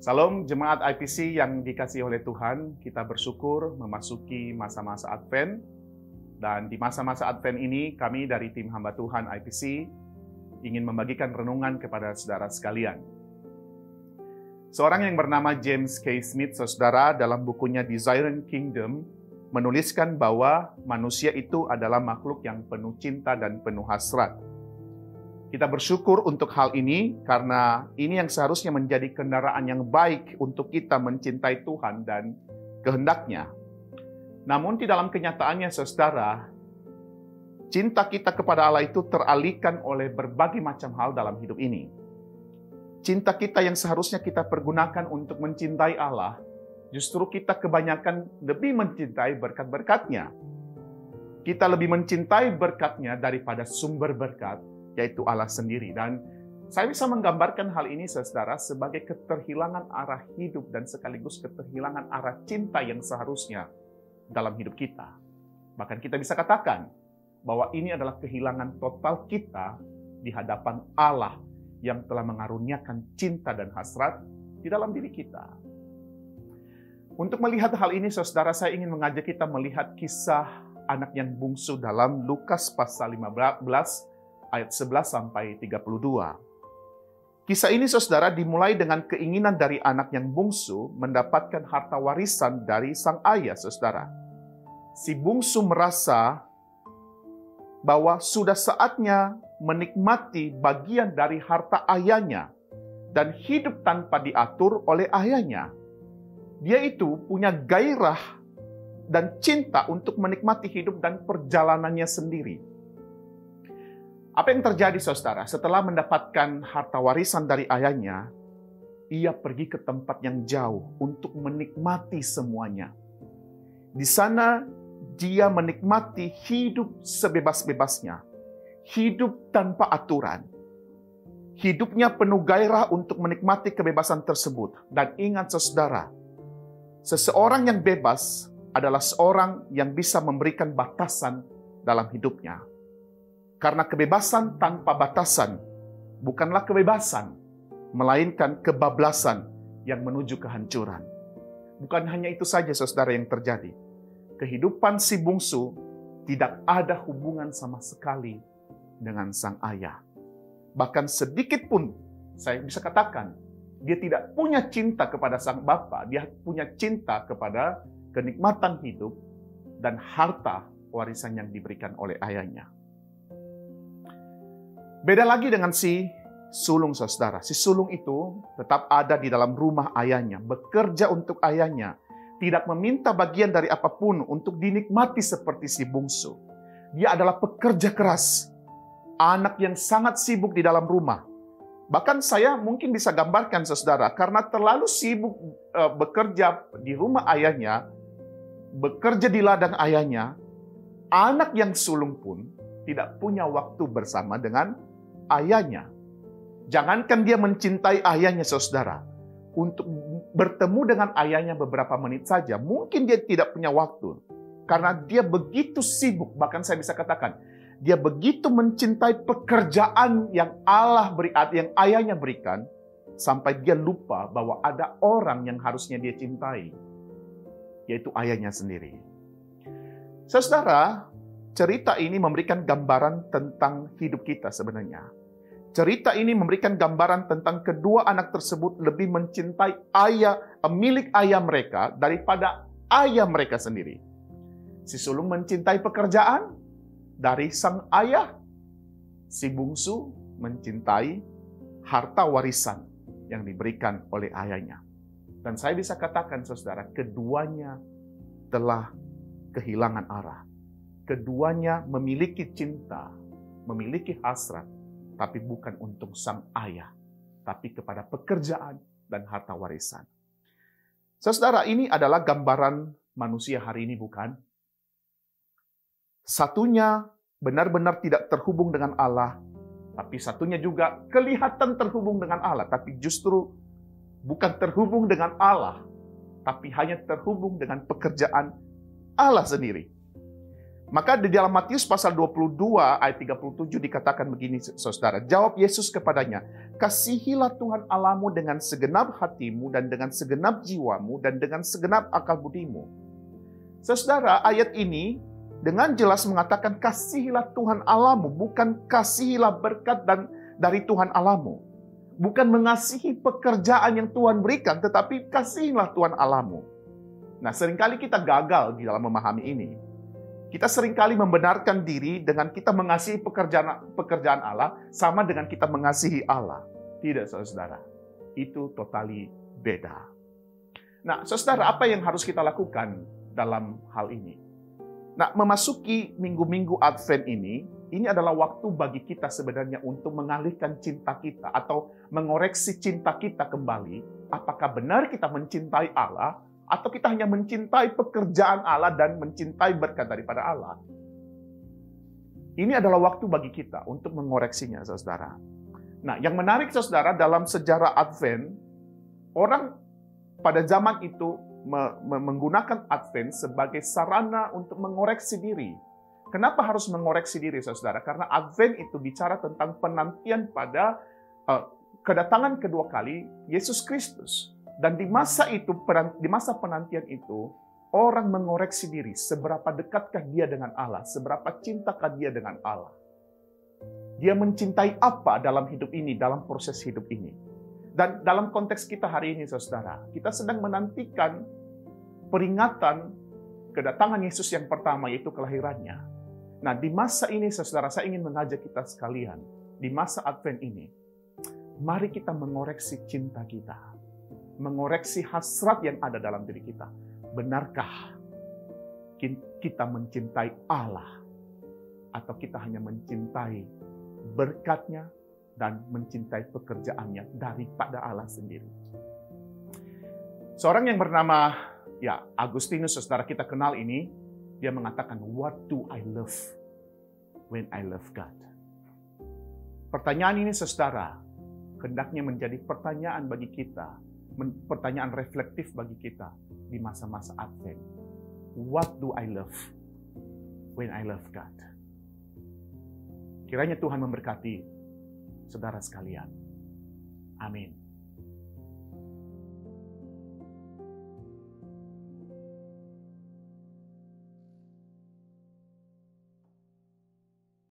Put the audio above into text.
Salam jemaat IPC yang dikasihi oleh Tuhan, kita bersyukur memasuki masa-masa Advent. Dan di masa-masa Advent ini, kami dari tim hamba Tuhan IPC ingin membagikan renungan kepada saudara sekalian. Seorang yang bernama James K. Smith, saudara, dalam bukunya Desiring Kingdom, menuliskan bahwa manusia itu adalah makhluk yang penuh cinta dan penuh hasrat. Kita bersyukur untuk hal ini karena ini yang seharusnya menjadi kendaraan yang baik untuk kita mencintai Tuhan dan kehendak-Nya. Namun di dalam kenyataannya, saudara, cinta kita kepada Allah itu teralihkan oleh berbagai macam hal dalam hidup ini. Cinta kita yang seharusnya kita pergunakan untuk mencintai Allah, justru kita kebanyakan lebih mencintai berkat-berkat-Nya. Kita lebih mencintai berkat-Nya daripada sumber berkat, yaitu Allah sendiri. Dan saya bisa menggambarkan hal ini, saudara, sebagai keterhilangan arah hidup dan sekaligus keterhilangan arah cinta yang seharusnya dalam hidup kita. Bahkan kita bisa katakan bahwa ini adalah kehilangan total kita di hadapan Allah yang telah mengaruniakan cinta dan hasrat di dalam diri kita. Untuk melihat hal ini, saudara, saya ingin mengajak kita melihat kisah anak yang bungsu dalam Lukas pasal 15 ayat 11 sampai 32. Kisah ini, saudara, dimulai dengan keinginan dari anak yang bungsu mendapatkan harta warisan dari sang ayah, saudara. Si bungsu merasa bahwa sudah saatnya menikmati bagian dari harta ayahnya dan hidup tanpa diatur oleh ayahnya. Dia itu punya gairah dan cinta untuk menikmati hidup dan perjalanannya sendiri. Apa yang terjadi, saudara? Setelah mendapatkan harta warisan dari ayahnya, ia pergi ke tempat yang jauh untuk menikmati semuanya. Di sana, dia menikmati hidup sebebas-bebasnya, hidup tanpa aturan. Hidupnya penuh gairah untuk menikmati kebebasan tersebut. Dan ingat, saudara, seseorang yang bebas adalah seorang yang bisa memberikan batasan dalam hidupnya. Karena kebebasan tanpa batasan bukanlah kebebasan, melainkan kebablasan yang menuju kehancuran. Bukan hanya itu saja, saudara, yang terjadi. Kehidupan si bungsu tidak ada hubungan sama sekali dengan sang ayah. Bahkan sedikit pun, saya bisa katakan, dia tidak punya cinta kepada sang bapa, dia punya cinta kepada kenikmatan hidup dan harta warisan yang diberikan oleh ayahnya. Beda lagi dengan si sulung, saudara. Si sulung itu tetap ada di dalam rumah ayahnya, bekerja untuk ayahnya, tidak meminta bagian dari apapun untuk dinikmati seperti si bungsu. Dia adalah pekerja keras, anak yang sangat sibuk di dalam rumah. Bahkan saya mungkin bisa gambarkan, saudara, karena terlalu sibuk bekerja di rumah ayahnya, bekerja di ladang ayahnya, anak yang sulung pun tidak punya waktu bersama dengan ayahnya. Jangankan dia mencintai ayahnya, saudara, untuk bertemu dengan ayahnya beberapa menit saja, mungkin dia tidak punya waktu. Karena dia begitu sibuk, bahkan saya bisa katakan, dia begitu mencintai pekerjaan yang yang ayahnya berikan, sampai dia lupa bahwa ada orang yang harusnya dia cintai, yaitu ayahnya sendiri. Saudara, cerita ini memberikan gambaran tentang hidup kita sebenarnya. Cerita ini memberikan gambaran tentang kedua anak tersebut lebih mencintai milik ayah mereka daripada ayah mereka sendiri. Si sulung mencintai pekerjaan dari sang ayah. Si bungsu mencintai harta warisan yang diberikan oleh ayahnya. Dan saya bisa katakan, saudara, keduanya telah kehilangan arah. Keduanya memiliki cinta, memiliki hasrat, tapi bukan untuk sang ayah, tapi kepada pekerjaan dan harta warisan. Saudara, ini adalah gambaran manusia hari ini, bukan? Satunya benar-benar tidak terhubung dengan Allah, tapi satunya juga kelihatan terhubung dengan Allah, tapi justru bukan terhubung dengan Allah, tapi hanya terhubung dengan pekerjaan Allah sendiri. Maka di dalam Matius pasal 22 ayat 37 dikatakan begini, saudara. Jawab Yesus kepadanya, kasihilah Tuhan Allahmu dengan segenap hatimu dan dengan segenap jiwamu dan dengan segenap akal budimu. Saudara, ayat ini dengan jelas mengatakan kasihilah Tuhan Allahmu, bukan kasihilah berkat dari Tuhan Allahmu. Bukan mengasihi pekerjaan yang Tuhan berikan, tetapi kasihilah Tuhan Allahmu. Nah, seringkali kita gagal di dalam memahami ini. Kita seringkali membenarkan diri dengan kita mengasihi pekerjaan Allah sama dengan kita mengasihi Allah. Tidak, saudara. Itu totally beda. Nah, saudara, apa yang harus kita lakukan dalam hal ini? Nah, memasuki minggu-minggu Advent ini adalah waktu bagi kita sebenarnya untuk mengalihkan cinta kita atau mengoreksi cinta kita kembali. Apakah benar kita mencintai Allah atau kita hanya mencintai pekerjaan Allah dan mencintai berkat daripada Allah? Ini adalah waktu bagi kita untuk mengoreksinya, saudara. Nah, yang menarik, saudara, dalam sejarah Advent, orang pada zaman itu menggunakan Advent sebagai sarana untuk mengoreksi diri. Kenapa harus mengoreksi diri, saudara? Karena Advent itu bicara tentang penantian pada kedatangan kedua kali Yesus Kristus. Dan di masa itu, di masa penantian itu, orang mengoreksi diri. Seberapa dekatkah dia dengan Allah? Seberapa cintakah dia dengan Allah? Dia mencintai apa dalam hidup ini, dalam proses hidup ini? Dan dalam konteks kita hari ini, saudara, kita sedang menantikan peringatan kedatangan Yesus yang pertama, yaitu kelahirannya. Nah, di masa ini, saudara, saya ingin mengajak kita sekalian, di masa Advent ini, mari kita mengoreksi cinta kita. Mengoreksi hasrat yang ada dalam diri kita. Benarkah kita mencintai Allah? Atau kita hanya mencintai berkat-Nya dan mencintai pekerjaannya daripada Allah sendiri? Seorang yang bernama Agustinus, saudara, kita kenal ini, dia mengatakan, what do I love when I love God? Pertanyaan ini, saudara, hendaknya menjadi pertanyaan bagi kita, pertanyaan reflektif bagi kita di masa-masa Advent. What do I love when I love God? Kiranya Tuhan memberkati saudara sekalian. Amin.